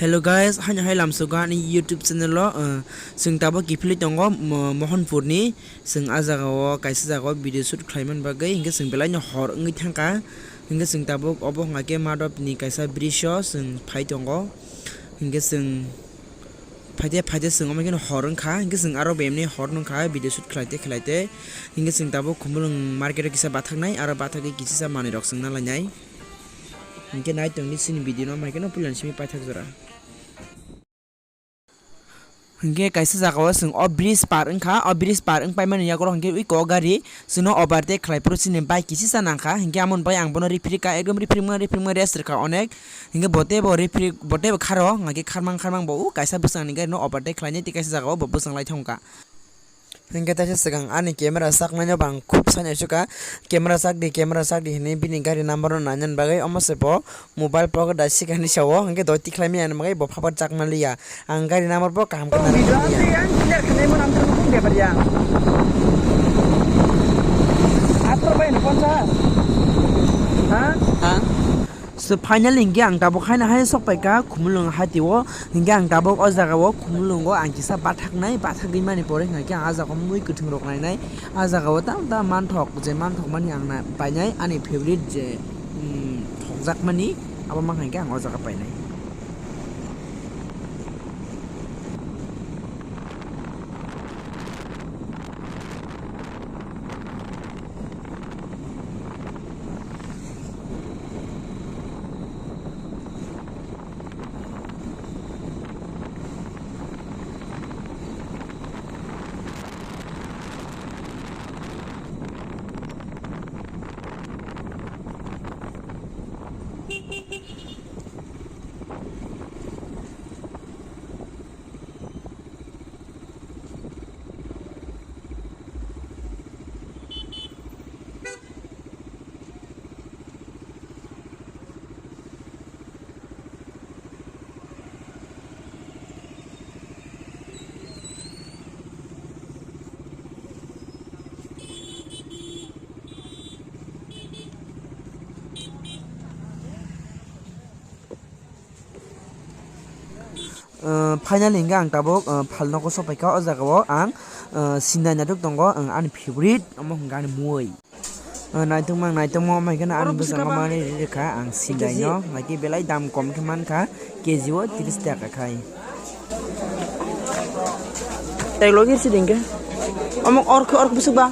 Hello guys, hanya hai lam suga ni YouTube channel lo sing tabo kifli tongo Mohanpur ni sing ajagao kaisa jagao video shoot khlaiman bagai hingga sing belai no hor ngi thangka hingga sing tabo obo ngake madop ni kaisa brisho sing phai tongo hingga sing phaide sing omai no hor ngkha hingga sing aro bemni hor nongkha video shoot khlaite hingga sing tabo khumulung market kisa bathaknai aro bathaki kisi sa mani rok sing nalainai hingga nai tongni sin video no mai no pulan simi paithak jora hingke kaisa jagao sing o bridge par wngkha o bridge par wngpai mani yakoro hingke uiko gari sino overtake khlaipro chini bike kisi sanangkha hingke amon bai ang bono referee ka ekdom referee rest rka onek hingke bote bo referee bote bo kharo ngake kharmang bo kaisa busang ni gari no overtake khlaini ti kaisa jagao bo busang lai thongka hingke taisa sigang ani camera saknai bang khub sanai suka camera sakdi hini bini gari number no nanyan bagai omose bo mobile pocket da sikani sawo hingke doti khlaimi an bagai bo phapat chakna liya ang gari number bo kaham kana liya so finally hingke ang tabok haina hai sokpai ka khumulung hatiwo hingke ang tabok o jagao khumulungo ang kisa bathaknai bathagui mani pore hingke ang ajagao mui kuthung rok nainai ajagao ta manthok mani ang na painai ani favorite je thokjak mani abo mang hingke ang o jaga painai finally hingke ang tabok phalnoko sopaika o jagao ang sinai natok tongo ani favorite omo hingke ani mui naitongmo mai gana ani busang mani rekha ang sinai no naki belai dam kom ke mankha kg o 30 taka khai tailogir sidingke omo orko busuk ba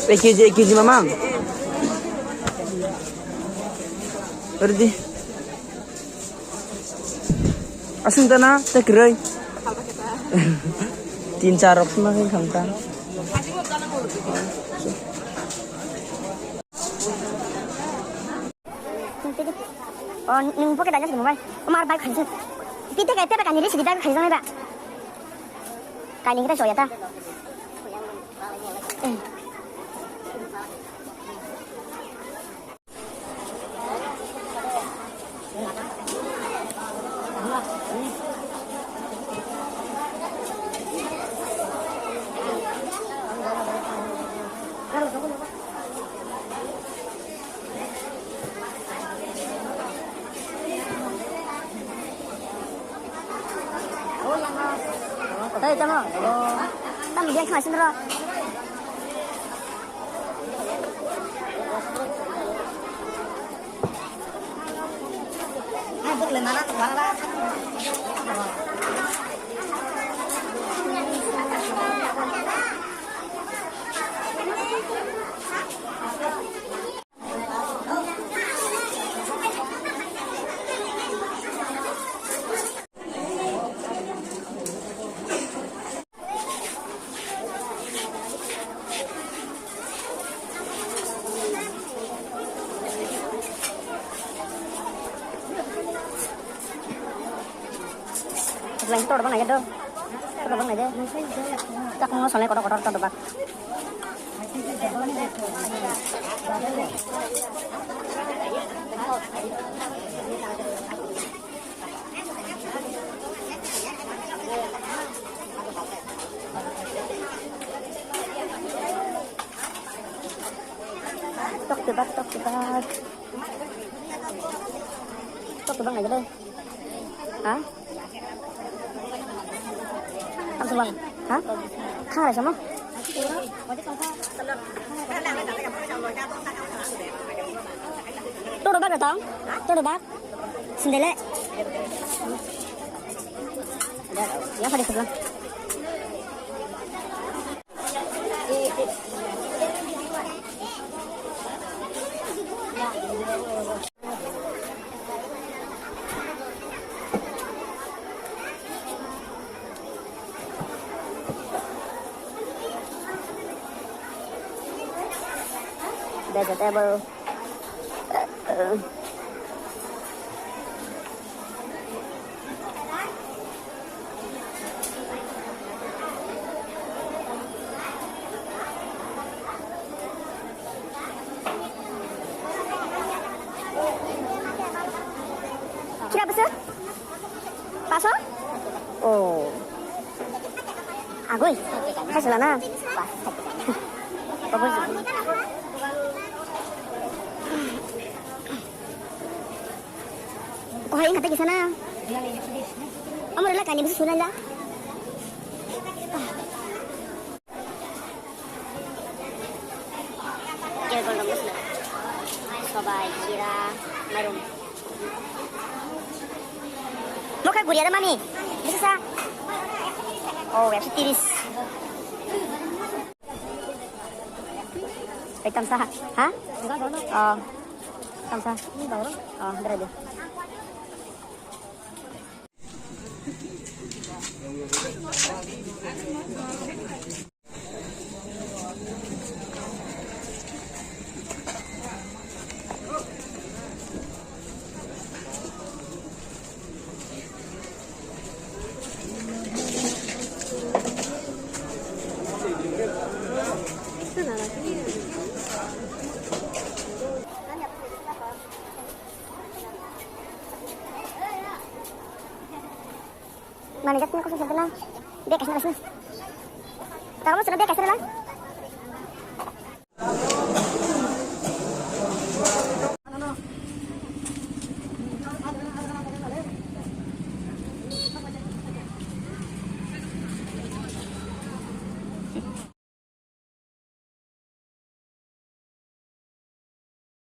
1 kg mamang ready asing tanah tak kerai 3-4 rok semakin khangta oh ning pocket aja segini mar bike khaji pite kai pepe kaniri sidi bike khaji ba kani kita show ya ta Hey, tama. Tama dia kemana sendiri? Nah, bukan mana tuh mana? Lain to bang aja do. To bang aja. Tak mau soalnya kotor-kotor to bang. Tok tebak. Kok tuh bang aja deh. Hah? Langsung bang. Hah? Khang là sama? Tôi được bác được không? Tôi được bác. Xin đấy lệ. Ya pada sebelah. Vegetable. Kira besar? Paso? Oh. Agoy. Hai selana. Bagus. Oh, hai kata ke sana. Amor la kani bisa sunan la. Kira gondong besar. Sobai kira marum. Mau kayak gurih ada mami? Bisa sa? Oh, ya tiris. Hitam sah? Hah? Oh, hitam sah. Oh, berada. Mana jatuhnya kok sampai lah. Dia kasih nasi. Tahu sudah dia kasih lah.